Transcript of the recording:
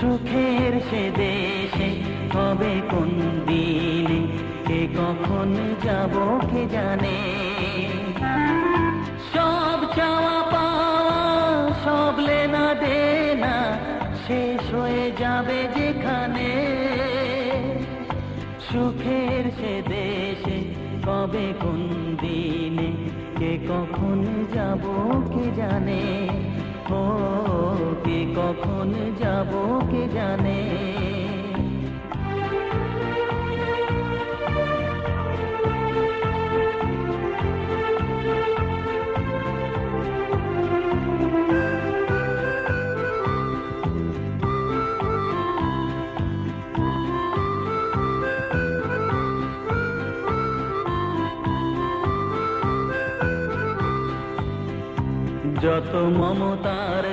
সুখের সে দেশে হবে কোন দিনে, কে কখন যাব কে জানে। সব চাওয়া পাওয়া, সব লেনা দেনা শেষ হয়ে যাবে যেখানে। সুখের সে দেশে কবে কোন দিনে, কে কখন যাব কে জানে। ও কে কখন যাব কে জানে। যত মমতার